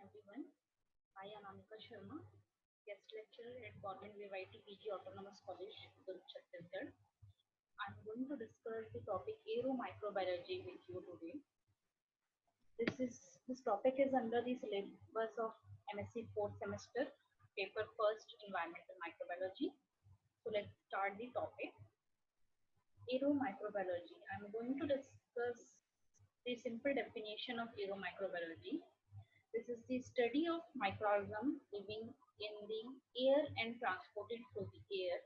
everyone. I am Amika Sharma, guest lecturer at Government VYT PG Autonomous College, Durg, Chhattisgarh. I'm going to discuss the topic aeromicrobiology with you today. This topic is under the syllabus of MSc fourth semester, paper first, environmental microbiology. So let's start the topic. Aeromicrobiology. I'm going to discuss the simple definition of aeromicrobiology. This is the study of microorganisms living in the air and transported through the air.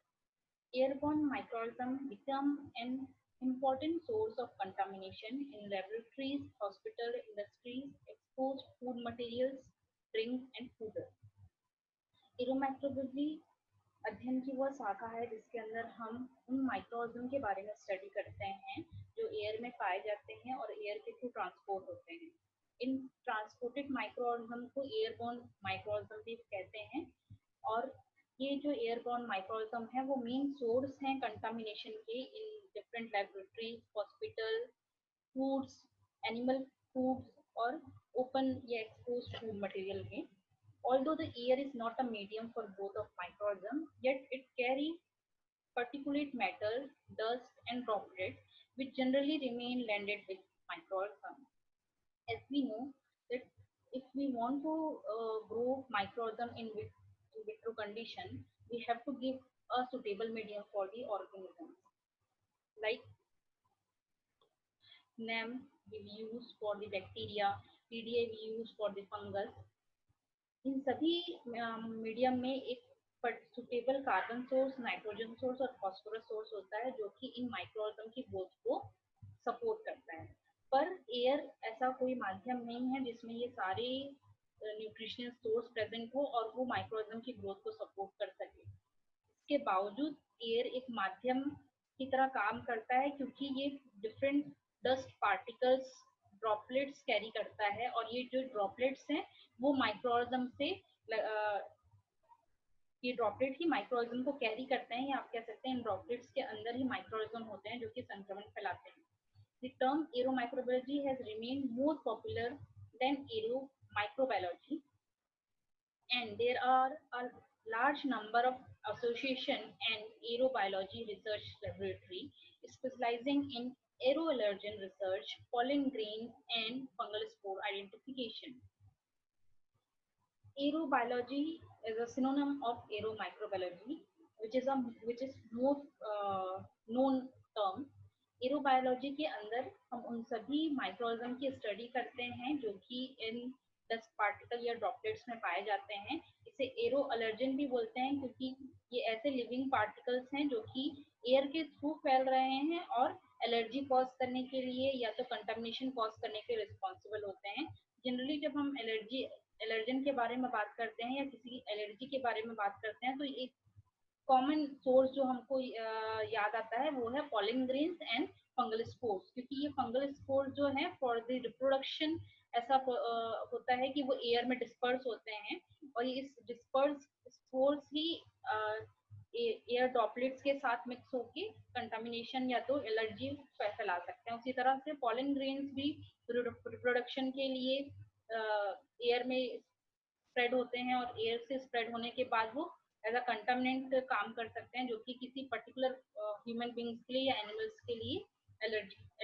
Airborne microorganisms become an important source of contamination in laboratories, hospital, industries, exposed food materials, drinks, and food. एरोमाइक्रोबियोलॉजी अध्ययन की वह शाखा है जिसके अंदर हम उन microorganism के बारे में स्टडी करते हैं जो एयर में पाए जाते हैं और एयर के थ्रू ट्रांसपोर्ट होते हैं। इन ट्रांसपोर्टेड माइक्रोऑर्गेनिज्म को एयरबोर्न माइक्रोऑर्गेनिज्म भी कहते हैं और ये जो एयरबोर्न माइक्रोऑर्गेनिज्म है वो मेन सोर्स हैं कंटामिनेशन के in different laboratories, hospital, foods, animal foods और ओपन या एक्सपोज्ड फूड मटेरियल में। Although the air is not a medium for growth of microorganisms, yet it carries particulate matter, dust, and droplets, which generally remain landed with microorganisms. As we know that if we want to grow microorganism in vitro condition, we have to give a suitable medium for the organisms. Like NAM we use for the bacteria, PDA we use for the fungus. इन सभी medium में एक suitable carbon source, nitrogen source और phosphorus source होता है जो कि इन microorganism की growth को सपोर्ट करता है। पर एयर ऐसा कोई माध्यम नहीं है जिसमें ये सारे न्यूट्रिशनल सोर्स प्रेजेंट हो और वो माइक्रोऑर्गेनिज्म की ग्रोथ को सपोर्ट कर सके। इसके बावजूद एयर एक माध्यम की तरह काम करता है क्योंकि ये different dust particles, droplets carry करता है और ये जो ड्रॉपलेट्स हैं वो माइक्रोऑर्गेनिज्म से ये ड्रॉपलेट ही माइक्रोऑर्गेनिज्म को कैरी करते हैं या आप कह सकते हैं इन ड्रॉपलेट्स के अंदर ही माइक्रोऑर्गेनिज्म होते हैं जो कि संक्रमण फैलाते हैं। The term aeromicrobiology has remained more popular than aeromicrobiology, and there are a large number of association and aerobiology research laboratory specializing in aeroallergen research, pollen grains, and fungal spore identification. Aerobiology is a synonym of aeromicrobiology, which is more known term. एरोबायोलॉजी के अंदर हम उन सभी microorganism की study करते हैं जो कि इन डस्ट पार्टिकल या ड्रॉपलेट्स में पाए जाते हैं। इसे एरो अलर्जन भी बोलते हैं क्योंकि ये ऐसे लिविंग पार्टिकल्स हैं जो कि एयर के थ्रू फैल रहे हैं और एलर्जी कॉज करने के लिए या तो कंटामिनेशन कॉज करने के रिस्पॉन्सिबल होते हैं। जनरली जब हम एलर्जन के बारे में बात करते हैं या किसी एलर्जी के बारे में बात करते हैं तो एक कॉमन सोर्स जो हमको याद आता है वो है pollen grains and fungal spores, क्योंकि ये फंगल स्पोर्स जो है फॉर द रिप्रोडक्शन ऐसा होता है कि वो एयर में डिस्पर्स होते हैं और ये इस डिस्पर्स स्पोर्स ही एयर ड्रॉपलेट्स के साथ मिक्स होके कंटामिनेशन या तो एलर्जी फैला सकते हैं। उसी तरह से पॉलन ग्रेन्स भी रिप्रोडक्शन के लिए एयर में स्प्रेड होते हैं और एयर से स्प्रेड होने के बाद वो एज अ कंटामिनेंट काम कर सकते हैं जो कि किसी पर्टिकुलर ह्यूमन बींग्स के लिए या एनिमल्स के लिए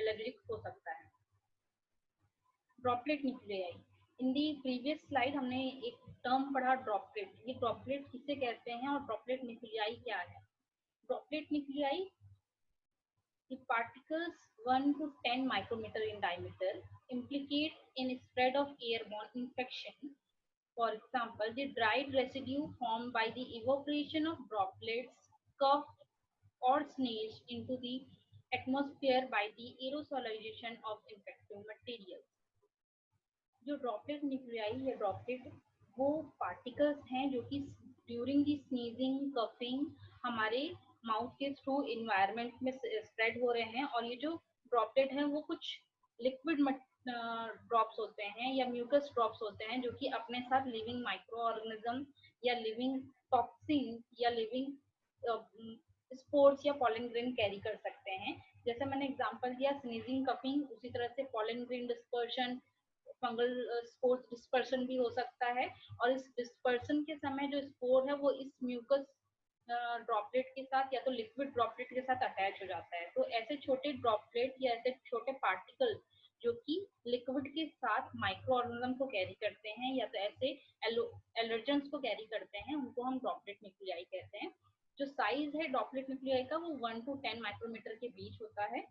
एलर्जिक हो सकता है। Droplet nuclei. In the previous slide हमने एक टर्म पढ़ा ड्रॉपलेट। ये ड्रॉपलेट किसे कहते हैं और ड्रॉपलेट न्यूक्लियाई क्या है? Droplet nuclei the particles 1 to 10 micrometer in diameter implicate in spread of airborne infection. For example, the dried residue formed by the evaporation of droplets cuffed or sneezed into the atmosphere by the aerosolization of infective materials. जो droplet nuclei या droplet वो particles हैं जो कि during the sneezing, coughing हमारे mouth के through environment में spread हो रहे हैं और ये जो ड्रॉपलेट हैं वो कुछ लिक्विड ड्रॉप्स होते हैं या म्यूकस ड्रॉप्स होते हैं जो कि अपने साथ लिविंग माइक्रो ऑर्गेनिज्म या लिविंग टॉक्सिन या लिविंग स्पोर्स या पॉलन ग्रेन कैरी कर सकते हैं। जैसे मैंने एग्जांपल दिया स्नीजिंग, कफिंग, उसी तरह से pollen grain dispersion, fungal spore dispersion भी हो सकता है, और इस डिस्पर्शन के समय जो स्पोर है वो इस म्यूकस ड्रॉपलेट के साथ या तो लिक्विड ड्रॉपलेट के साथ अटैच हो जाता है। तो ऐसे छोटे ड्रॉपलेट या ऐसे छोटे पार्टिकल जो कि लिक्विड के साथ माइक्रो ऑर्गेनिज्म को कैरी करते हैं या तो ऐसे एलर्जेंस को कैरी करते हैं, उनको हम ड्रॉपलेट न्यूक्लियाई कहते हैं। जो साइज है ड्रॉपलेट न्यूक्लियाई का वो 1 to 10 माइक्रोमीटर के बीच होता है।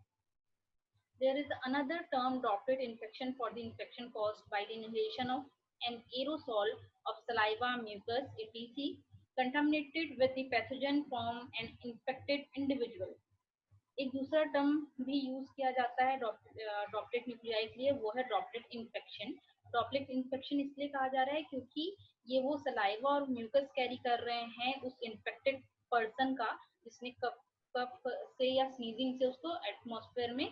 There is another term droplet infection for the infection caused by the inhalation of an aerosol of saliva, mucus, etc. contaminated with the pathogen from an infected individual. एक दूसरा term भी use किया जाता है droplet nuclei के लिए, वो है ड्रॉपलेट इन्फेक्शन। ड्रॉपलेट इन्फेक्शन इसलिए कहा जा रहा है क्योंकि ये वो सलाइवा और म्यूकस कैरी कर रहे हैं उस इन्फेक्टेड पर्सन का, जिसने कफ कफ से या स्नीजिंग से उसको एटमॉस्फेयर में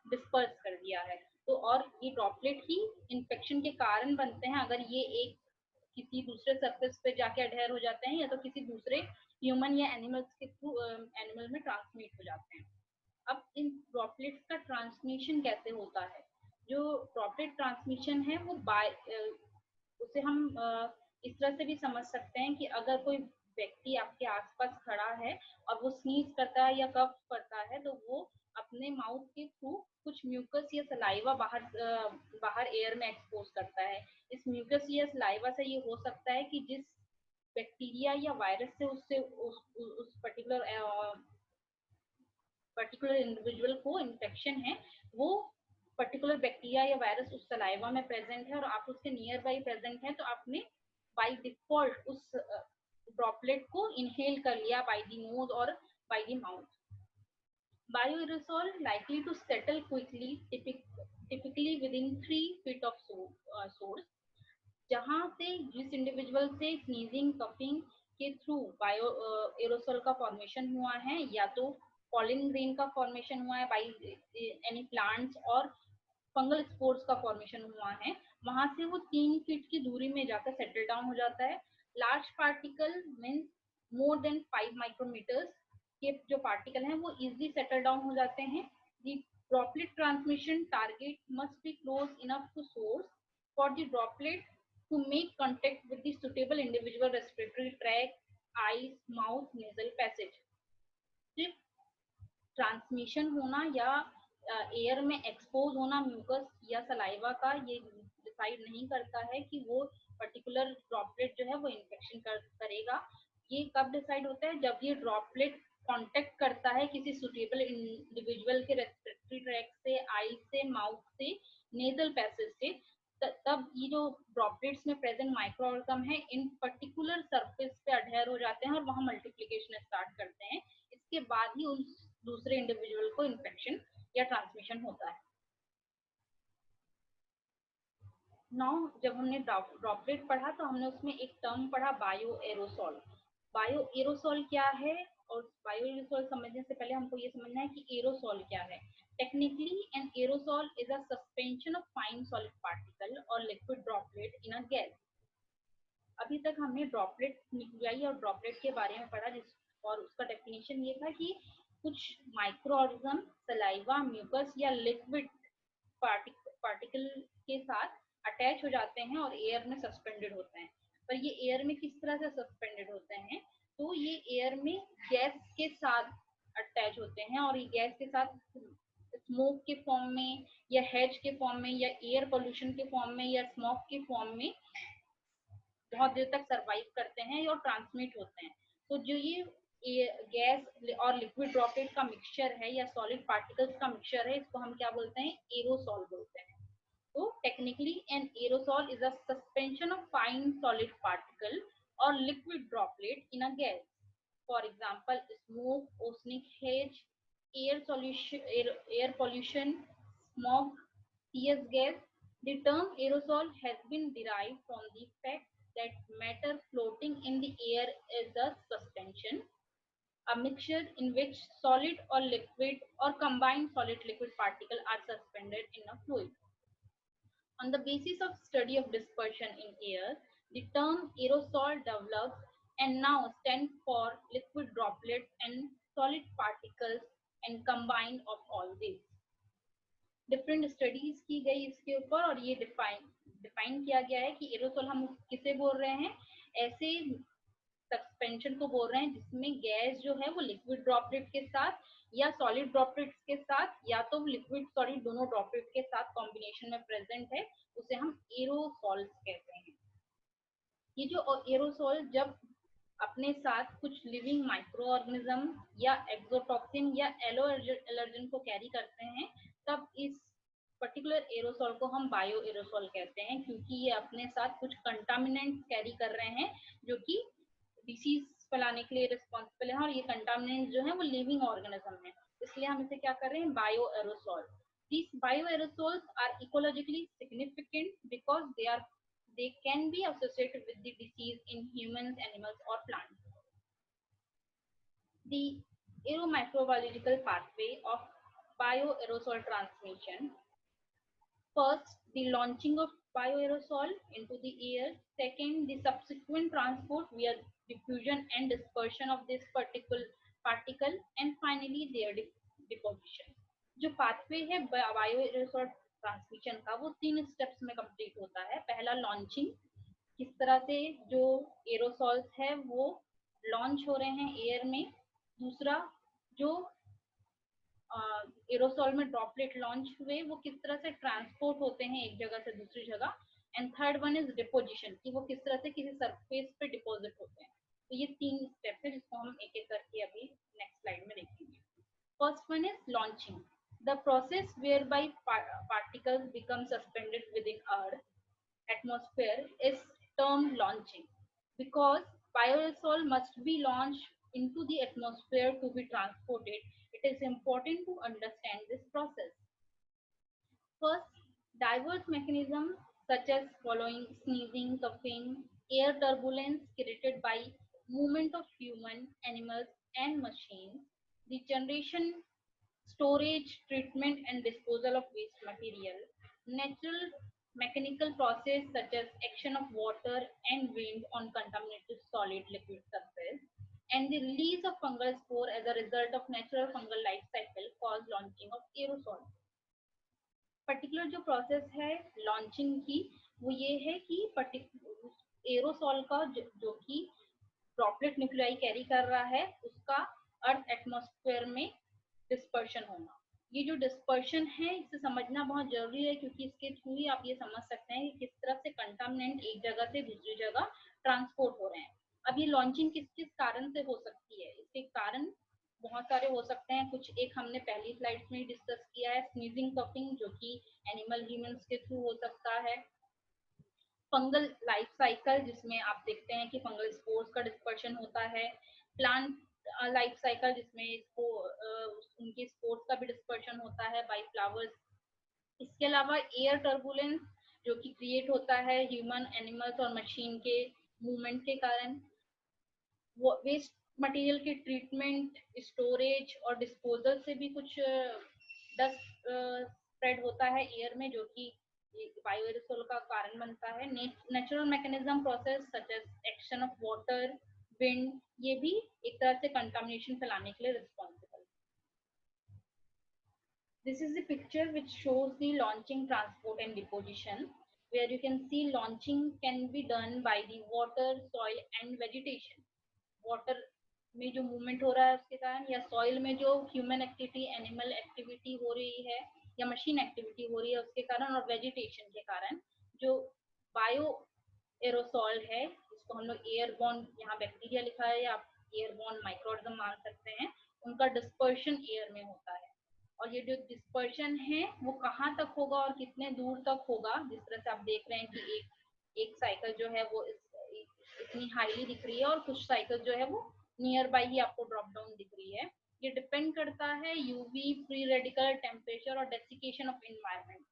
डिस्पर्स कर दिया है। तो और ये ड्रॉपलेट ही इन्फेक्शन के कारण बनते हैं अगर ये एक किसी दूसरे सरफेस पे जाके अडहेयर हो जाते हैं या तो किसी दूसरे ह्यूमन या एनिमल्स के थ्रू एनिमल में ट्रांसमिट हो जाते हैं। अब इन ड्रॉपलेट्स का ट्रांसमिशन कैसे होता है? जो ड्रॉपलेट ट्रांसमिशन है वो उसे हम इस तरह से भी समझ सकते हैं कि अगर कोई व्यक्ति आपके आसपास खड़ा है और वो स्नीज करता है या कफ करता है तो वो अपने माउथ के थ्रू कुछ म्यूकस या सलाइवा बाहर एयर में एक्सपोज करता है। इस म्यूकस या सलाइवा से ये हो सकता है कि जिस बैक्टीरिया या वायरस से उससे उस पर्टिकुलर इंडिविजुअल को इन्फेक्शन है, वो पर्टिकुलर बैक्टीरिया या वायरस उस सलाइवा में प्रेजेंट है और आप उसके नियर बाई प्रेजेंट है, तो आपने बाय डिफॉल्ट उस ड्रॉपलेट को इनहेल कर लिया बाय द नोज और by the mouth. Bioaerosol likely to settle quickly, typically within 3 feet of source, जहाँ से जिस इंडिविजुअल से स्नीजिंग कफिंग के थ्रू बायो एरोसोल का फॉर्मेशन हुआ है या तो पॉलिन ग्रेन का फॉर्मेशन हुआ है बाय एनी प्लांट्स और फंगल स्पोर्स का फॉर्मेशन हुआ है, वहां से वो 3 फीट की दूरी में जाकर सेटल डाउन हो जाता है। Large particle means more than 5 micrometres के जो पार्टिकल हैं वो इजिली सेटल डाउन हो जाते हैं। The droplet transmission target must be close enough to source for the droplet to make contact with the suitable individual respiratory tract, eyes, mouth, nasal passage. सिर्फ transmission होना या air में expose होना mucus या saliva का ये decide नहीं करता है कि वो पर्टिकुलर ड्रॉपलेट जो है वो इन्फेक्शन करेगा। ये कब डिसाइड होता है? जब ये ड्रॉपलेट कांटेक्ट करता है किसी सुटेबल इंडिविजुअल के रेस्पिरेटरी ट्रैक्ट से, आई से, माउथ से, नेजल पैसेज से, तब ये जो ड्रॉपलेट्स में प्रेजेंट माइक्रो ऑर्गेनिज्म है इन पर्टिकुलर सरफेस पे अडहेयर हो जाते हैं और वहां मल्टीप्लिकेशन स्टार्ट करते हैं। इसके बाद ही उन दूसरे इंडिविजुअल को इन्फेक्शन या ट्रांसमिशन होता है। नाउ जब हमने ड्रॉपलेट पढ़ा तो हमने उसमें एक टर्म पढ़ा बायो एरोसोल। बायो एरोसोल क्या है? और बायो एरोसोल समझने से पहले हमको ये समझना है कि एरोसोल क्या है। Technically, an aerosol is a suspension of fine solid particle or liquid droplet in a gas. अभी तक हमने ड्रॉपलेट न्यूक्लियाई और ड्रॉपलेट के बारे में पढ़ा और उसका डेफिनेशन ये था कि कुछ माइक्रो ऑर्गेनिज्म सलाइवा, म्यूकस या लिक्विड पार्टिकल के साथ अटैच हो जाते हैं और एयर में सस्पेंडेड होते हैं। पर ये एयर में किस तरह से सस्पेंडेड होते हैं? तो ये एयर में गैस के साथ अटैच होते हैं और ये गैस के साथ स्मोक के फॉर्म में या हेज के फॉर्म में या एयर पोल्यूशन के फॉर्म में या स्मोक के फॉर्म में बहुत देर तक सरवाइव करते हैं और ट्रांसमिट होते हैं। तो जो ये गैस और लिक्विड ड्रॉपलेट का मिक्सचर है या सॉलिड पार्टिकल्स का मिक्सचर है, इसको हम क्या बोलते हैं? एरोसॉल बोलते हैं। तो technically an aerosol is a suspension of fine solid particle और liquid droplet in a gas. For example smoke, oceanic haze, air pollution, smog, CS gas. The term aerosol has been derived from the fact that matter floating in the air is a suspension, a mixture in which solid or liquid or combined solid liquid particle are suspended in a fluid. On the basis of study of dispersion in air, the term aerosol develops and now stands for liquid droplets and solid particles and combined of all these. Different studies की गई इसके ऊपर और ये define किया गया है कि एरोसोल हम किसे बोल रहे हैं, ऐसे सस्पेंशन को बोल रहे हैं जिसमें गैस जो है वो लिक्विड ड्रॉपलेट के साथ या सॉलिड ड्रॉपलेट्स के साथ या तो लिक्विड सॉलिड दोनों ड्रॉपलेट के साथ कॉम्बिनेशन में प्रेजेंट है, उसे हम एरोसॉल्स कहते हैं। ये जो एरोसोल जब अपने साथ कुछ लिविंग माइक्रो ऑर्गेनिज्म या एक्सोटॉक्सिन या एलो एलर्जन को कैरी करते हैं, तब इस पर्टिकुलर एरोसोल को हम बायो एरोसोल कहते हैं, क्योंकि ये अपने साथ कुछ कंटामिनेंट कैरी कर रहे हैं जो कि डिसीज फैलाने के लिए रिस्पॉन्सिबल है, और ये कंटामिनेंट जो है वो लिविंग ऑर्गेनिज्म है, इसलिए हम इसे क्या कर रहे हैं, bio aerosol. These bioaerosols are ecologically significant because they can be associated with the disease in humans, animals, or plants. The aeromicrobiological pathway of bioaerosol transmission. First, the launching of bioaerosol into the air. Second, the subsequent transport via diffusion and dispersion of this particle. And finally, their deposition. जो pathway है bio aerosol transmission का, वो 3 steps में complete होता है। पहला launching, किस तरह से जो एरोसोल्स है वो लॉन्च हो रहे हैं एयर में। दूसरा, जो एरोसोल में ड्रॉपलेट लॉन्च हुए वो किस तरह से ट्रांसपोर्ट होते हैं एक जगह से दूसरी जगह। And third one is deposition, कि वो किस तरह से किसी सरफेस पे डिपॉजिट होते हैं। तो ये 3 स्टेप्स है जिसको हम एक एक करके अभी नेक्स्ट स्लाइड में देखेंगे। First one is launching, the process whereby particles become suspended within earth atmosphere is termed launching, because bioaerosol must be launched into the atmosphere to be transported. It is important to understand this process. First, diverse mechanisms such as following sneezing, coughing, air turbulence created by movement of human, animals, and machines, the generation, storage, treatment, and disposal of waste material, natural mechanical process such as action of water and wind on contaminated solid liquid surface, and the release of fungal spore as a result of natural fungal life cycle cause launching of aerosol. Particular जो process है launching की, वो ये है कि aerosol का जो कि ड्रॉपलेट न्यूक्लियाई कैरी कर रहा है उसका अर्थ एटमॉस्फेयर में डिस्पर्शन होना। ये जो डिस्पर्शन है इसे समझना बहुत जरूरी है, क्योंकि इसके थ्रू ही आप ये समझ सकते हैं कि किस तरह से कंटामिनेंट एक जगह से दूसरी जगह ट्रांसपोर्ट हो रहे हैं। अब ये लॉन्चिंग किस किस कारण से हो सकती है, इसके कारण बहुत सारे हो सकते हैं। कुछ एक हमने पहली स्लाइड्स में डिस्कस किया है, स्नीजिंग, कफिंग, जो कि एनिमल ह्यूमंस के थ्रू हो सकता है। फंगल लाइफ साइकिल, जिसमें आप देखते हैं कि फंगल स्पोर्स का डिस्पर्शन होता है। प्लांट लाइफ साइकिल, जिसमें इसको उनके स्पोर्स का भी डिस्पर्शन होता है बाय फ्लावर्स। इसके अलावा एयर टर्बुलेंस, जो कि क्रिएट होता है ह्यूमन, एनिमल्स और मशीन के मूवमेंट के कारण। वेस्ट मटेरियल के ट्रीटमेंट, स्टोरेज और डिस्पोजल से भी कुछ डस्ट स्प्रेड होता है एयर में, जो कि बायोएरोसोल का कारण बनता है। Natural mechanism process such as action of water, wind, ये भी एक तरह से कंटामिनेशन फैलाने के लिए responsible. This is the picture which shows the launching, transport and deposition, where you can see launching can be done by the water, soil and vegetation. Water में जो मूवमेंट हो रहा है उसके कारण, या सॉइल में जो ह्यूमन एक्टिविटी, एनिमल एक्टिविटी हो रही है या मशीन एक्टिविटी हो रही है उसके कारण, और वेजिटेशन के कारण जो बायो एरोसॉल है, जिसको हम लोग एयरबॉर्न, यहाँ बैक्टीरिया लिखा है या आप एयरबॉर्न माइक्रोऑर्गेनिज्म मान सकते हैं, उनका डिस्पर्शन एयर में होता है। और ये जो डिस्पर्शन है वो कहाँ तक होगा और कितने दूर तक होगा, जिस तरह से आप देख रहे हैं कि एक साइकिल जो है वो इतनी हाईली दिख रही है और कुछ साइकिल जो है वो नियर बाई ही आपको ड्रॉप डाउन दिख रही है। ये डिपेंड करता है यूवी, फ्री रेडिकल, टेम्परेचर और डेसिकेशन ऑफ एनवायरनमेंट।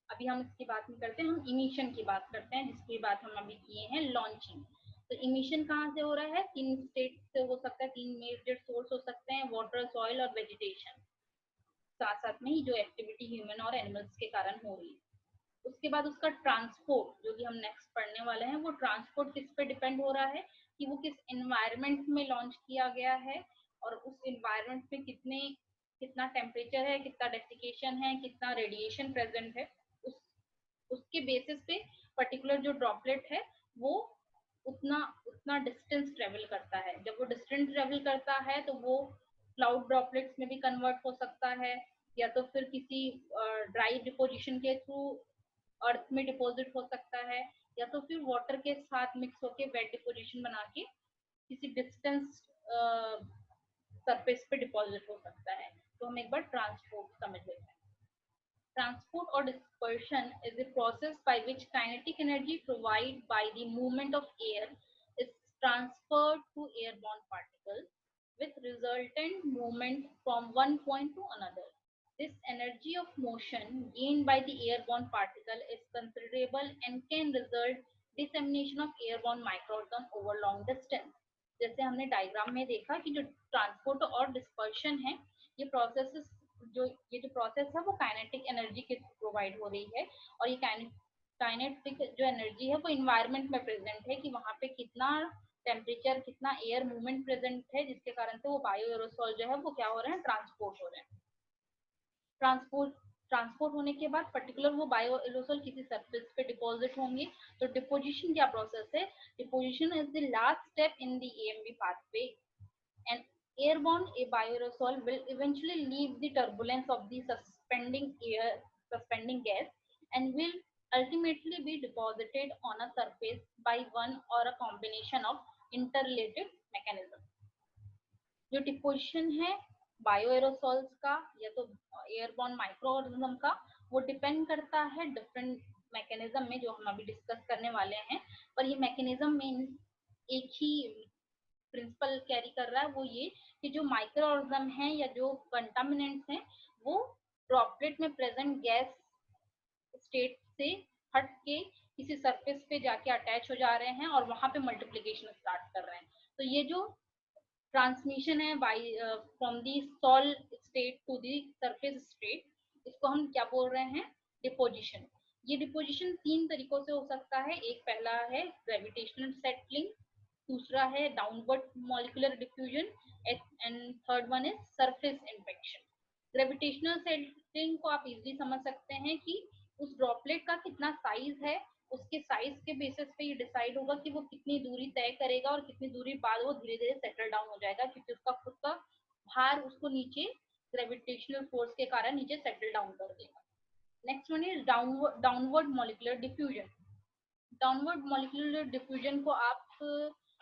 अभी हम इसकी बात नहीं करते, हम इमिशन की बात करते हैं, जिसकी बात हम अभी किए हैं लॉन्चिंग। तो इमिशन कहाँ से हो रहा है, 3 स्टेट से हो सकता है, 3 मेजर सोर्स हो सकते हैं, वाटर, सॉइल और वेजिटेशन, साथ साथ में ही जो एक्टिविटी ह्यूमन और एनिमल्स के कारण हो रही है। उसके बाद उसका ट्रांसपोर्ट, जो कि हम नेक्स्ट पढ़ने वाले हैं, वो ट्रांसपोर्ट किस पे डिपेंड हो रहा है कि वो किस एनवायरनमेंट में लॉन्च किया गया है, और उस एनवायरनमेंट में कितना टेम्परेचर है, कितना डेसिकेशन है, कितना रेडिएशन प्रेजेंट है, उसके बेसिस पे पर्टिकुलर जो ड्रॉपलेट है वो उतना उतना डिस्टेंस ट्रेवल करता है। जब वो डिस्टेंस ट्रेवल करता है तो वो क्लाउड ड्रॉपलेट्स में भी कन्वर्ट हो सकता है, या तो फिर किसी ड्राई डिपोजिशन के थ्रू अर्थ में डिपॉजिट हो सकता है, या तो फिर वाटर के साथ मिक्स होके वेट डिपोजिशन बना के किसी डिस्टेंस सरफेस पे डिपॉजिट हो सकता है। तो हम एक बार ट्रांसपोर्ट समझ लेते हैं। Transport or dispersion is the process by which kinetic energy provided by the movement of air is transferred to airborne particles with resultant movement from one point to another. This energy of motion gained by the airborne particle is considerable and can result dissemination of airborne microorganisms over long distance. जैसे हमने diagram में देखा कि जो transport और dispersion है, ये process जो प्रोसेस है वो काइनेटिक एनर्जी के प्रोवाइड हो रही है। और ये काइनेटिक जो एनर्जी है वो इन्वायरमेंट में प्रेजेंट है कि वहाँ पे कितना टेम्परेचर, कितना एयर मूवमेंट प्रेजेंट है, जिसके कारण से वो बायो एरोसोल जो है वो क्या हो रहे हैं, ट्रांसपोर्ट हो रहे हैं। ट्रांसपोर्ट होने के बाद पर्टिकुलर वो बायो एरोसोल किसी सरफेस पे डिपॉजिट होंगे। तो डिपोजिशन क्या प्रोसेस है? Deposition is the last step in the AMB pathway. And airborne a bioaerosol will eventually leave the turbulence of the suspending gas and will ultimately be deposited on a surface by one or a combination of interrelated mechanisms. जो deposition है bio aerosols का या तो airborne micro organism का, वो depend करता है different mechanism में जो हम अभी डिस्कस करने वाले हैं। पर ये मैकेनिज्म में एक ही प्रिंसिपल कैरी कर रहा है, वो ये कि जो माइक्रो ऑर्गेनिज्म है या जो कंटामिनेंट्स हैं वो ड्रॉपलेट में प्रेजेंट गैस स्टेट से हट के किसी सरफेस पे जाके अटैच हो जा रहे हैं और वहां पे मल्टीप्लिकेशन स्टार्ट कर रहे हैं। तो ये जो ट्रांसमिशन है by from the soil state to the surface state, इसको हम क्या बोल रहे हैं? डिपोजिशन। ये डिपोजिशन तीन तरीकों से हो सकता है। एक पहला है ग्रेविटेशनल सेटलिंग, दूसरा है downward molecular diffusion, and third one is surface infection. Gravitational settling को आप इजीली समझ सकते हैं कि उस ड्रॉपलेट का कितना साइज है, उसके साइज के बेसिस पे ये डिसाइड होगा कि वो कितनी दूरी तय करेगा और कितनी दूरी बाद वो धीरे धीरे सेटल डाउन हो जाएगा, क्योंकि उसका खुद का भार उसको नीचे ग्रेविटेशनल फोर्स के कारण नीचे सेटल डाउन कर देगा। Next one is downward molecular diffusion. Downward molecular diffusion को आप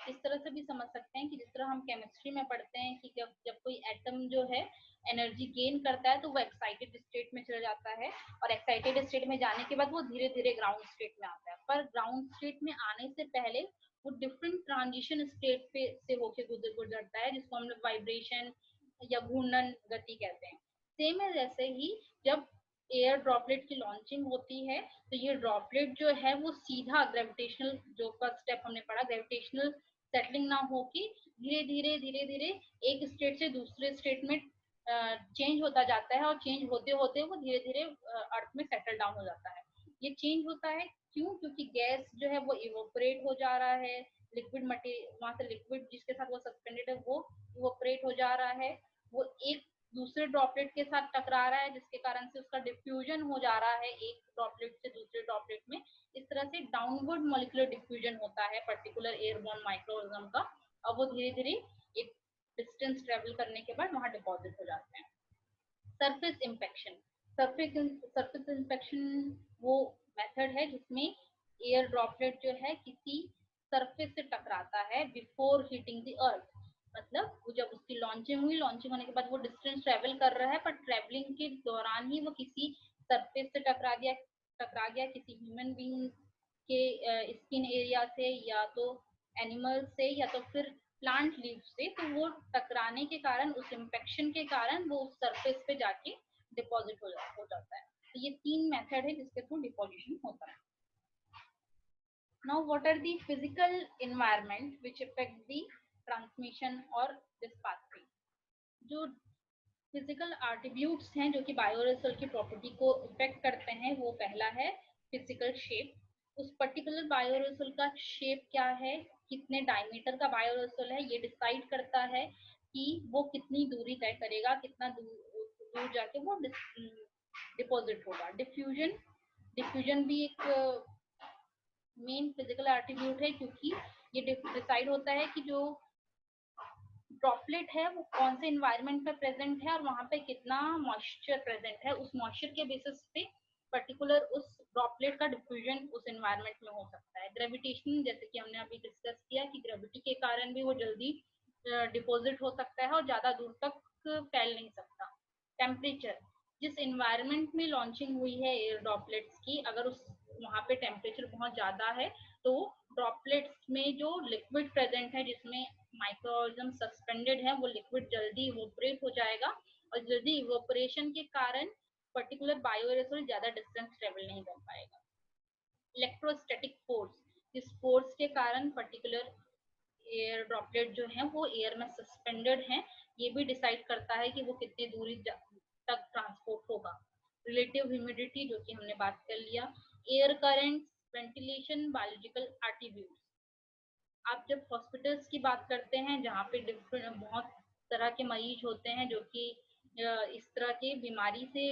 इस तरह से भी समझ सकते हैं कि जिस तरह हम केमिस्ट्री में पढ़ते हैं कि जब कोई एटम जो है एनर्जी गेन करता है तो वो एक्साइटेड स्टेट में चला जाता है, और एक्साइटेड स्टेट में जाने के बाद वो धीरे धीरे ग्राउंड स्टेट में आता है। पर ग्राउंड स्टेट में आने से पहले वो डिफरेंट ट्रांजिशन स्टेट पे से होके गुजरता है, जिसको हम लोग वाइब्रेशन या घूर्णन गति कहते हैं। सेम है जैसे ही जब एयर ड्रॉपलेट की लॉन्चिंग होती है तो ये ड्रॉपलेट जो है वो सीधा ग्रेविटेशनल, जो फर्स्ट स्टेप हमने पढ़ा, ग्रेविटेशनल सेटलिंग ना होके धीरे धीरे धीरे धीरे एक स्टेट से दूसरे स्टेट में चेंज होता जाता है, और चेंज होते होते वो धीरे धीरे अर्थ में सेटल डाउन हो जाता है। ये चेंज होता है क्यों? क्योंकि गैस जो है वो इवोपरेट हो जा रहा है, लिक्विड मटेरियल वहां से लिक्विड जिसके साथ वो सस्पेंडेड है वो इवोपरेट हो जा रहा है, वो एक दूसरे ड्रॉपलेट के साथ टकरा रहा है, जिसके कारण से उसका डिफ्यूजन हो जा रहा है एक ड्रॉपलेट से दूसरे ड्रॉपलेट में। इस तरह से डाउनवर्ड मॉलिक्यूलर डिफ्यूजन होता है पर्टिकुलर एयरबॉर्न माइक्रोऑर्गेनिज्म का, और वो धीरे धीरे एक डिस्टेंस ट्रेवल करने के बाद वहां डिपॉजिट हो जाते हैं। Surface infection. सरफेस इंफेक्शन वो मेथड है जिसमें एयर ड्रॉपलेट जो है किसी सरफेस से टकराता है बिफोर हिटिंग द अर्थ। मतलब वो जब उसकी लॉन्चिंग हुई, लॉन्चिंग होने के बाद वो डिस्टेंस ट्रेवल कर रहा है, पर ट्रेवलिंग के दौरान ही वो किसी सरफेस से टकरा गया किसी ह्यूमन बीइंग के स्किन एरिया से, या तो एनिमल से, या तो फिर प्लांट लीव से। तो वो टकराने के कारण, उस इंफेक्शन के कारण वो उस सरफेस पे जाके डिपॉजिट हो जाता है। तो ये तीन मेथड है जिसके थ्रू डिपोजिशन होता है। Now what are the physical environment which affect the transmission और दिस पाथवे। जो फिजिकल एट्रीब्यूट्स हैं जो कि बायोएरोसोल की प्रॉपर्टी को इफेक्ट करते हैं, वो पहला है फिजिकल शेप। उस पर्टिकुलर बायोएरोसोल का शेप क्या है, कितने डायमीटर का बायोएरोसोल है, ये डिसाइड करता है कि वो कितनी दूरी तय करेगा, कितना दूर जाके वो डिपॉजिट होगा। डिफ्यूजन डिफ्यूजन भी एक मेन फिजिकल एट्रीब्यूट है, क्योंकि ये डिसाइड होता है कि जो ड्रॉपलेट है वो कौन से इन्वायरमेंट में प्रेजेंट है और वहां पे कितना मॉइस्चर प्रेजेंट है। उस मॉइस्चर के बेसिस पे पर्टिकुलर उस ड्रॉपलेट का डिफ्यूजन उस एनवायरनमेंट में हो सकता है। ग्रेविटेशन, जैसे कि हमने अभी डिस्कस किया कि ग्रेविटी के कारण भी वो जल्दी डिपॉजिट हो सकता है और ज्यादा दूर तक फैल नहीं सकता। टेम्परेचर, जिस एनवायरनमेंट में लॉन्चिंग हुई है एयर ड्रॉपलेट्स की, अगर उस वहां पे टेम्परेचर बहुत ज्यादा है तो ड्रॉपलेट्स में जो लिक्विड प्रेजेंट है जिसमें माइक्रो ऑर्गेनिज्म सस्पेंडेड है, वो लिक्विड जल्दी इवोपरेट हो जाएगा और जल्दी इवोपरेशन के कारण पर्टिकुलर बायोएरोसोल ज्यादा डिस्टेंस ट्रेवल नहीं कर पाएगा। इलेक्ट्रोस्टैटिक फोर्स, इस फोर्स के कारण पर्टिकुलर एयर ड्रॉपलेट जो है वो एयर में सस्पेंडेड है, ये भी डिसाइड करता है कि वो कितनी दूरी तक ट्रांसपोर्ट होगा। रिलेटिव ह्यूमिडिटी, जो कि हमने बात कर लिया। Air current, ventilation, biological attributes. आप जब हॉस्पिटल्स की बात करते हैं जहाँ पे डिफरेंट बहुत तरह के मरीज होते हैं जो कि इस तरह के बीमारी से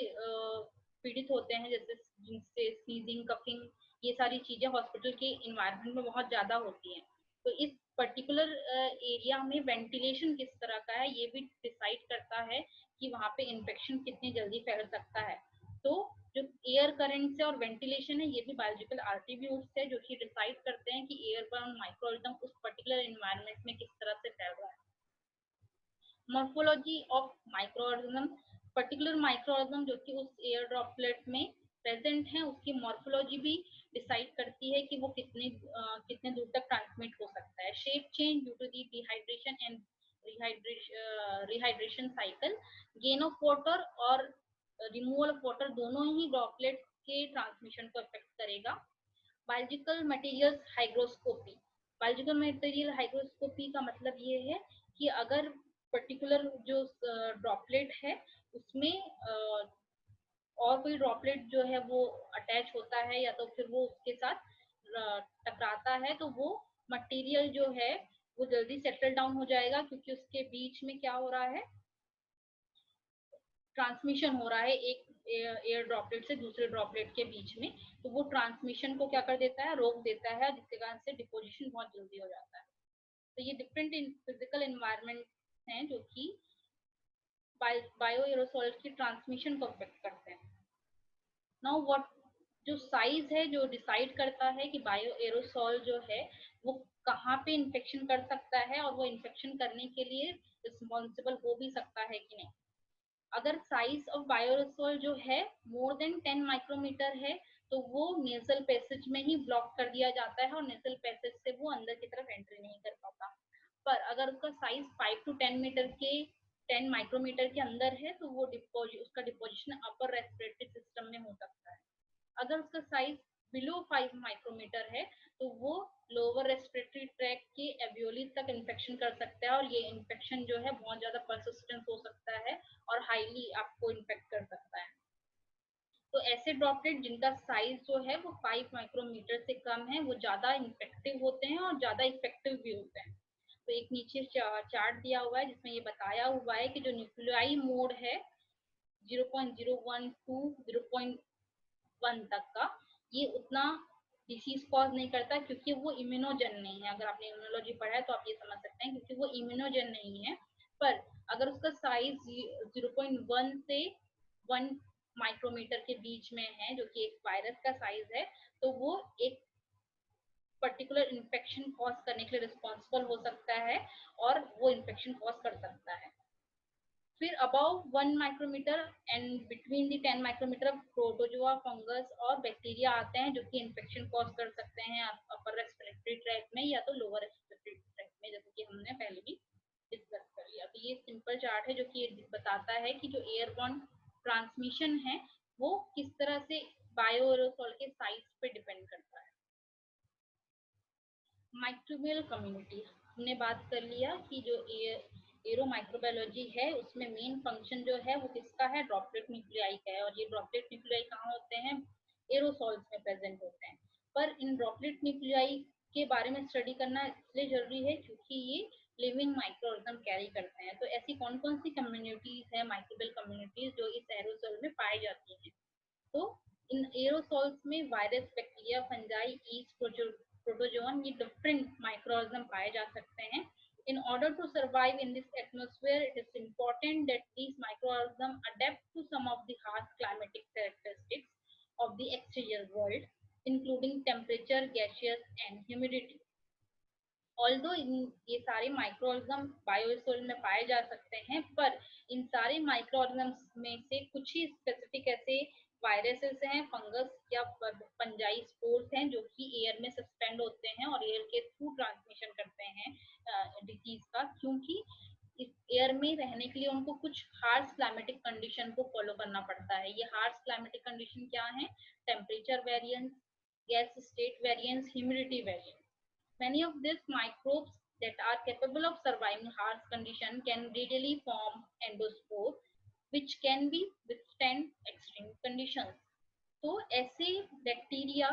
पीड़ित होते हैं, जैसे जिनसे स्नीजिंग, कफिंग, ये सारी चीजें हॉस्पिटल के इन्वायरमेंट में बहुत ज्यादा होती हैं। तो इस पर्टिकुलर एरिया में वेंटिलेशन किस तरह का है ये भी डिसाइड करता है कि वहाँ पे इन्फेक्शन कितनी जल्दी फैल सकता है। तो जो एयर करंट है और वेंटिलेशन है ये भी बायोलॉजिकल एट्रीब्यूट्स है जो कि डिसाइड करते हैं कि एयरबॉर्न माइक्रोऑर्गेनिज्म उस पर्टिकुलर एनवायरनमेंट में किस तरह से फैल रहा है। Morphology of microorganism, particular microorganism जो कि उस एयर ड्रॉपलेट में प्रेजेंट है उसकी मॉर्फोलॉजी भी डिसाइड करती है कि वो कितने दूर तक ट्रांसमिट हो सकता है। Shape change due to the dehydration and rehydration cycle, gain of water और रिमूवल ऑफ वाटर दोनों ही ड्रॉपलेट के ट्रांसमिशन को अफेक्ट करेगा। Biological material hygroscopy, biological material hygroscopy का मतलब ये है कि अगर पर्टिकुलर जो ड्रॉपलेट है उसमें और कोई ड्रॉपलेट जो है वो अटैच होता है या तो फिर वो उसके साथ टकराता है तो वो मटेरियल जो है वो जल्दी सेटल डाउन हो जाएगा, क्योंकि उसके बीच में क्या हो रहा है, ट्रांसमिशन हो रहा है एक एयर ड्रॉपलेट से दूसरे ड्रॉपलेट के बीच में। तो वो ट्रांसमिशन को क्या कर देता है, रोक देता है, जिसके कारण से डिपोजिशन बहुत जल्दी हो जाता है। तो ये डिफरेंट फिजिकल एनवायरनमेंट हैं जो कि बायो एरोसोल की ट्रांसमिशन को अफेक्ट करते हैं। नाउ व्हाट, जो साइज है जो डिसाइड करता है कि बायो एरोसोल जो है वो कहाँ पे इन्फेक्शन कर सकता है और वो इन्फेक्शन करने के लिए रिस्पॉन्सिबल हो भी सकता है कि नहीं। अगर साइज ऑफ बायोएरोसोल जो है मोर देन 10 माइक्रोमीटर है तो वो नेजल पैसेज में ही ब्लॉक कर दिया जाता है और नेजल पैसेज से वो अंदर की तरफ एंट्री नहीं कर पाता। पर अगर उसका साइज 5 टू 10 मीटर के 10 माइक्रोमीटर के अंदर है तो वो उसका डिपोजिशन अपर रेस्पिरेटरी सिस्टम में हो सकता है। अगर उसका साइज बिलो 5 माइक्रोमीटर है तो वो लोअर रेस्पिरेटरी ट्रैक के एवियोली तक इन्फेक्शन कर सकता है और ये इन्फेक्शन जो है बहुत ज्यादा परसिस्टेंट हो सकता है और हाईली आपको इन्फेक्ट कर सकता है। तो ऐसे ड्रॉपलेट जिनका साइज जो है वो 5 माइक्रोमीटर से कम है वो ज्यादा इन्फेक्टिव होते हैं और ज्यादा इफेक्टिव भी होते हैं। तो एक नीचे चार्ट दिया हुआ है जिसमें ये बताया हुआ है कि जो न्यूक्लियाई मोड है 0.01 टू 0.1 तक का, ये उतना डिसीज कॉज नहीं करता क्योंकि वो इम्यूनोजन नहीं है। अगर आपने इम्यूनोलॉजी पढ़ा है तो आप ये समझ सकते हैं क्योंकि वो इम्यूनोजन नहीं है। पर अगर उसका साइज 0.1 से 1 माइक्रोमीटर के बीच में है जो कि एक वायरस का साइज है, तो वो एक पर्टिकुलर इन्फेक्शन कॉज करने के लिए रिस्पॉन्सिबल हो सकता है और वो इन्फेक्शन कॉज कर सकता है। फिर above 1 micrometre and between the 10 micrometre protozoa, fungus और बैक्टीरिया आते हैं जो कि इन्फेक्शन कॉज कर सकते हैं अपर रेस्पिरेटरी ट्रैक में या तो लोअर रेस्पिरेटरी ट्रैक में, जैसे कि हमने पहले भी डिस्कस कर लिया। तो ये सिंपल चार्ट है जो कि बताता है कि जो एयरबॉर्न ट्रांसमिशन है वो किस तरह से बायोएरोसोल के साइज पे डिपेंड करता है। माइक्रोबियल कम्युनिटी हमने बात कर लिया कि जो एरो माइक्रोबायोलॉजी है उसमें मेन फंक्शन जो है वो किसका है, ड्रॉपलेट न्यूक्लियाई का है। और ये ड्रॉपलेट न्यूक्लियाई कहाँ होते हैं, एरोसॉल्स में प्रेजेंट होते हैं। पर इन ड्रॉपलेट न्यूक्लियाई के बारे में स्टडी करना इसलिए जरूरी है क्योंकि ये लिविंग माइक्रोऑर्गेनिज्म कैरी करते हैं। तो ऐसी कौन कौन सी कम्युनिटीज है, माइक्रोबियल कम्युनिटीज जो इस एरोसोल में पाई जाती हैं। तो इन एरोसॉल्स में virus, bacteria, fungi, east, protozoan, ये डिफरेंट माइक्रोऑर्गेनिज्म पाए जा सकते हैं. In order to survive in this atmosphere, it is important that these microorganisms adapt to some of the harsh climatic characteristics of the exterior world, including temperature, gaseous, and humidity. Although ये सारे microorganism biosphere में पाए जा सकते हैं, पर इन सारे microorganism में से कुछ ही स्पेसिफिक ऐसे वायरसेस हैं, फंगस या फंजाई स्पोर्स हैं जो कि एयर में सस्पेंड होते हैं और एयर के थ्रू ट्रांसमिशन करते हैं डिजीज का, क्योंकि इस एयर में रहने के लिए उनको कुछ हार्श क्लाइमेटिक कंडीशन को फॉलो करना पड़ता है. ये हार्श क्लाइमेटिक कंडीशन क्या है? Temperature variance, gas state variance, humidity variance. Many of these microbes that are capable of surviving harsh conditions can readily form endospore, which can be withstand extreme conditions. तो ऐसे bacteria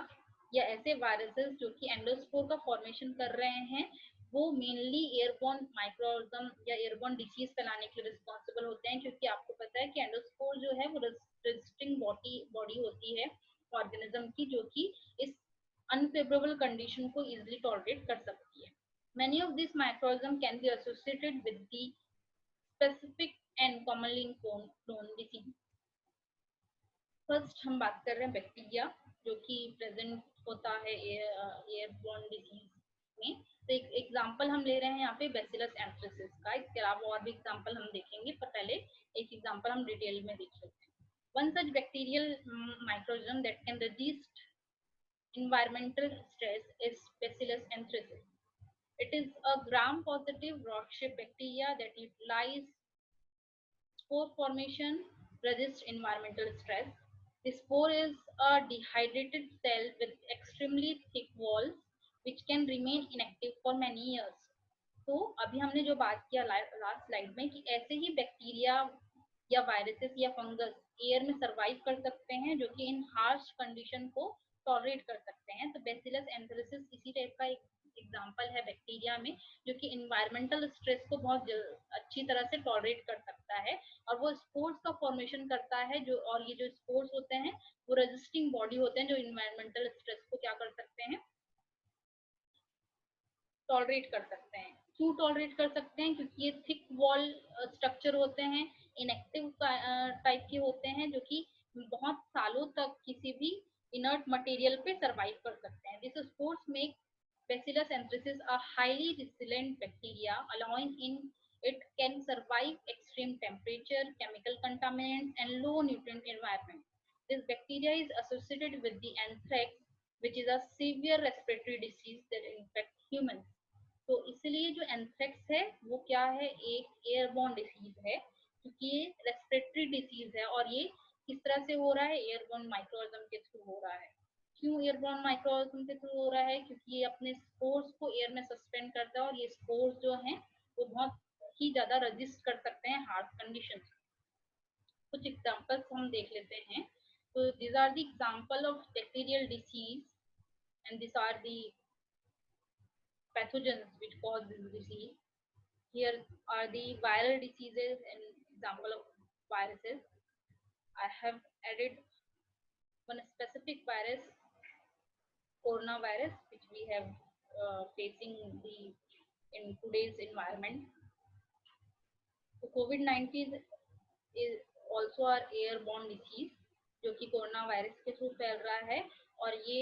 या ऐसे viruses जो कि endospore का formation कर रहे हैं, वो मेनली एयरबॉर्न माइक्रोऑर्गेनिज्म या एयरबॉर्न डिसीज फैलाने के लिए रिस्पॉन्सिबल होते हैं, क्योंकि आपको पता है कि एंडोस्पोर जो है वो रेजिस्टिंग बॉडी होती है ऑर्गेनिज्म की, जो कि इस unfavorable condition को easily tolerate कर सकती है. Many of these microorganisms can be associated with the specific and commonly known disease. First हम बात कर रहे हैं बैक्टीरिया, जो कि प्रेजेंट होता है एयरबॉर्न डिजीज में. तो एक एग्जांपल हम ले रहे हैं यहाँ पे बैसिलस एंथ्रेसिस का. इसके अलावा और भी एग्जांपल हम देखेंगे, पर पहले एक एग्जांपल हम डिटेल में देख लेते हैं. One such bacterial microorganism that can resist environmental stress is Bacillus anthracis. It is a gram-positive rod-shaped bacteria that utilize spore formation, resist environmental stress. The spore is a dehydrated cell with extremely thick walls, which can remain inactive for many years. तो अभी हमने जो बात किया last slide में कि ऐसे ही bacteria या वायरसेस या फंगस एयर में सरवाइव कर सकते हैं, जो कि इन हार्श कंडीशन को टॉलरेट कर सकते हैं. तो बैसिलस एंथ्रेसिस इसी टाइप का एक एग्जांपल है बैक्टीरिया में, जो कि इन्वायरमेंटल स्ट्रेस को बहुत अच्छी तरह से टॉलरेट कर सकता है, और वो स्पोर्स का फॉर्मेशन करता है. जो और ये जो स्पोर्स होते हैं वो रेजिस्टिंग बॉडी होते हैं, जो इन्वायरमेंटल स्ट्रेस को क्या कर सकते हैं? टॉलरेट कर सकते हैं. क्यों टॉलरेट कर सकते हैं? क्योंकि ये थिक वॉल स्ट्रक्चर होते हैं, इनएक्टिव टाइप के होते हैं, जो कि बहुत सालों तक किसी भी इनर्ट मटेरियल पे सरवाइव कर सकते हैं. This spores make Bacillus anthracis a highly resilient bacteria, allowing in it can survive extreme temperature, chemical contaminants, and low nutrient environment. This bacteria is associated with the anthrax, which is a severe respiratory disease that infects humans. तो इसलिए जो anthrax है वो क्या है? एक airborne disease है, क्योंकि ये रेस्पिरेटरी डिसीज है. और ये किस तरह से हो रहा है? एयरबॉर्न माइक्रोऑर्गेनिज्म के थ्रू हो रहा है. क्यों एयरबॉर्न माइक्रोऑर्गेनिज्म के थ्रू हो रहा है? क्योंकि ये अपने स्पोर्स को एयर में सस्पेंड करता है, और ये स्पोर्स जो हैं वो बहुत ही ज्यादा रजिस्ट कर सकते हैं हार्श कंडीशन. कुछ एग्जांपल्स हम देख लेते हैं. तो these are the example of bacterial disease, and these are the pathogens which cause this disease. Here are the viral diseases and example of viruses. I have added one specific virus, coronavirus, which we have facing the in today's environment. So COVID-19 is also an airborne disease, जो कि corona virus के through फैल रहा है, और ये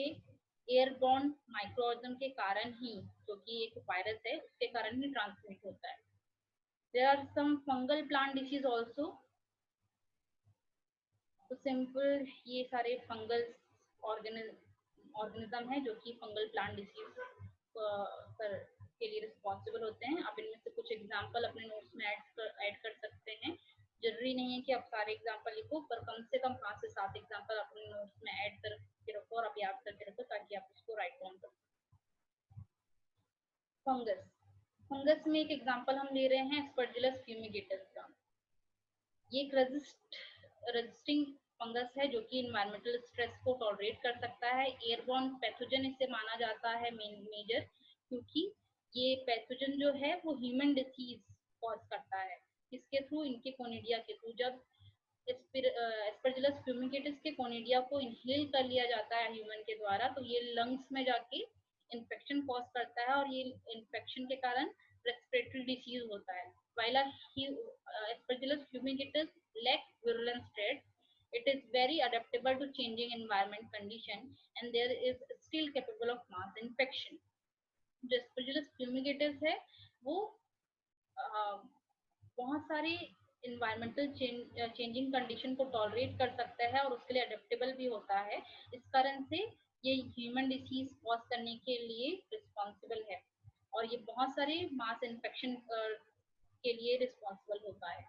airborne microorganism के कारण ही, जो कि एक वायरस है उसके कारण ही ट्रांसमिट होता है. There are some fungal plant disease also. तो सिंपल ये सारे फंगल ऑर्गेनिज्म है जो कि फंगल प्लांट डिसीज के लिए रिस्पॉन्सिबल होते हैं. आप इनमें से कुछ एग्जांपल अपने नोट्स में ऐड कर सकते हैं. जरूरी नहीं है कि आप सारे एग्जांपल लिखो, पर कम से कम 5 से 7 एग्जांपल अपने नोट्स में ऐड करके रखो और आप याद करके रखो, ताकि आप इसको राइट डाउन कर सको. फंगस में एक एग्जांपल हम ले रहे हैं एस्परजिलस फ्यूमिगेटस का. ये एक रेजिस्टिंग फंगस है जो कि इन्वायरमेंटल स्ट्रेस को टॉलरेट कर सकता है. एयरबॉर्न पैथोजन इसे माना जाता है मेजर, क्योंकि ये पैथोजन जो है वो ह्यूमन डिसीज कॉज करता है. इसके थ्रू, इनके कोनिडिया के थ्रू, जब एस्परजिलस फ्यूमिगेटिस के कोनिडिया को इनहेल कर लिया जाता है ह्यूमन के द्वारा, तो ये लंग्स में जाके इन्फेक्शन कॉज करता है और ये इन्फेक्शन के कारण रेस्पिरेटरी डिसीज होता है. While Aspergillus fumigatus lack virulence threat, it is very adaptable to changing environment condition and there is still capable of mass infection. जो Aspergillus fumigatus है वो बहुत सारी इन्वायरमेंटल चेंजिंग कंडीशन को टॉलरेट कर सकता है और उसके लिए अडेप्टेबल भी होता है. इस कारण से ये ह्यूमन डिसीज कॉज करने के लिए रिस्पॉन्सिबल है और ये बहुत सारे मास इन्फेक्शन के लिए रिस्पॉन्सिबल होता है.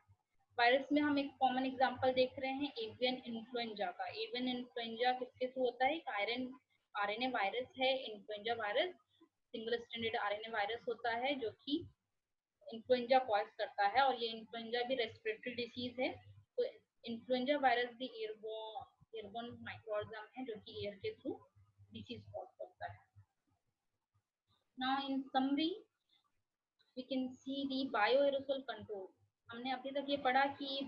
वायरस में हम एक कॉमन एग्जांपल देख रहे हैं एवियन इन्फ्लुएंजा का. एवियन इन्फ्लुएंजा किसके थ्रू होता है? आरएनए वायरस है. Influenza virus single standard RNA virus होता है जो कि इन्फ्लुएंजा कॉज करता है और ये इन्फ्लुएंजा भी रेस्पिरेटरी डिसीज है. तो इन्फ्लुएंजा वायरस भी एयरबोर्न माइक्रोऑर्गेनिज्म है जो कि एयर के थ्रू डिसीज कॉज करता है. Now in summary we can see the bioaerosol control. हमने अभी तक ये पढ़ा कि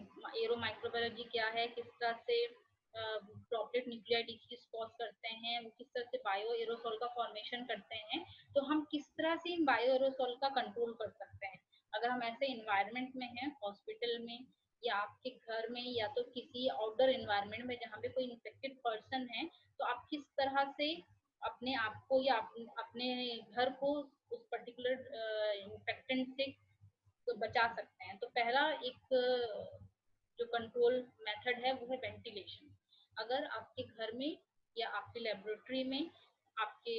एरो माइक्रोबायोलॉजी क्या है, किस तरह से ड्रॉपलेट न्यूक्लियाई डिसीज कॉज करते हैं, वो किस तरह से बायो एरोसोल का फॉर्मेशन करते हैं. तो हम किस तरह से इन बायो एरोसोल का कंट्रोल कर सकते हैं. अगर हम ऐसे इन्वायरमेंट में हैं, हॉस्पिटल में या आपके घर में या तो किसी आउटडोर इन्वायरमेंट में जहाँ पे कोई इन्फेक्टेड पर्सन है, तो आप किस तरह से अपने आप को या अपने घर को उस पर्टिकुलर इन्फेक्टेंट से बचा सकते हैं. तो पहला एक जो कंट्रोल मेथड है वो है वेंटिलेशन. अगर आपके घर में या आपके लेबोरेटरी में आपके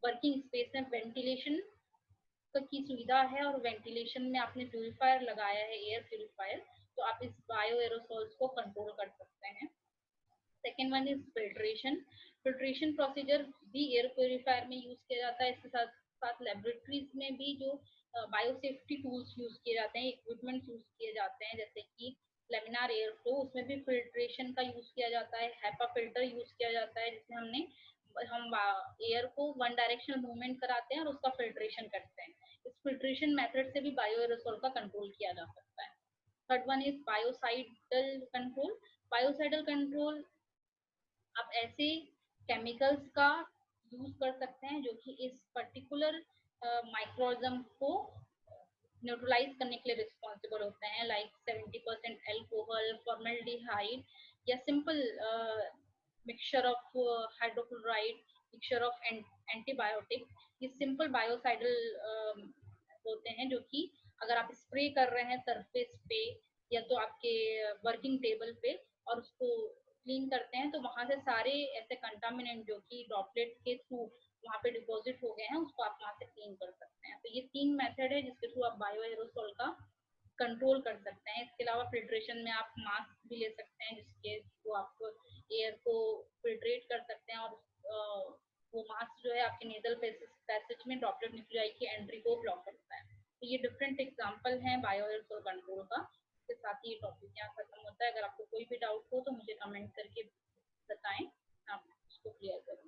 वर्किंग स्पेस में वेंटिलेशन की सुविधा है और वेंटिलेशन में आपने प्यूरिफायर लगाया है, एयर प्यूरिफायर, तो आप इस बायो एरोसोल्स को कंट्रोल कर सकते हैं. Second one is filtration. Filtration procedure भी एयर प्योरीफायर में यूज किया जाता है. इसके साथ साथ लेबोरेटरीज में भी जो बायो सेफ्टी टूल्स यूज किए जाते हैं, इक्विपमेंट यूज किए जाते हैं, जैसे कि लेमिनार एयर फ्लो, उसमें भी फिल्ट्रेशन का यूज किया जाता है. हैपा फिल्टर यूज किया जाता है जिसमें हम एयर को वन डायरेक्शनल मूवमेंट कराते हैं और उसका फिल्ट्रेशन करते हैं. इस फिल्ट्रेशन मेथड से भी बायो एरोसोल का कंट्रोल किया जा सकता है. Third one is biocidal control. Biocidal control आप ऐसे केमिकल्स का यूज कर सकते हैं जो कि इस पर्टिकुलर माइक्रोऑर्गेनिज्म को न्यूट्रलाइज करने के लिए रिस्पॉन्सिबल होते हैं, लाइक 70% एल्कोहल, फॉर्मल्डिहाइड या simple mixture of hydrochloride, mixture of antibiotic. ये सिंपल बायोसाइडल होते हैं जो कि अगर आप स्प्रे कर रहे हैं सरफेस पे या तो आपके वर्किंग टेबल पे और उसको क्लीन करते हैं, तो वहां से सारे ऐसे कंटामिनेंट जो कि ड्रॉपलेट के थ्रू वहां पे डिपॉजिट हो गए हैं उसको आप वहां से क्लीन कर सकते हैं. तो ये 3 मेथड है जिसके थ्रू आप बायो एरोसोल का कंट्रोल कर सकते हैं. इसके अलावा फिल्ट्रेशन में आप मास्क भी ले सकते हैं जिसके थ्रू आप एयर को फिल्ट्रेट कर सकते हैं और वो मास्क जो है आपके नेजल पैसेज में ड्रॉपलेट न्यूक्लियाई की एंट्री को ब्लॉक करता है. तो ये डिफरेंट एग्जांपल हैं बायो एरोसोल कंट्रोल का. इसके साथ ही टॉपिक यहाँ खत्म होता है. अगर आपको कोई भी डाउट हो तो मुझे कमेंट करके बताएं, आप उसको क्लियर करूँ.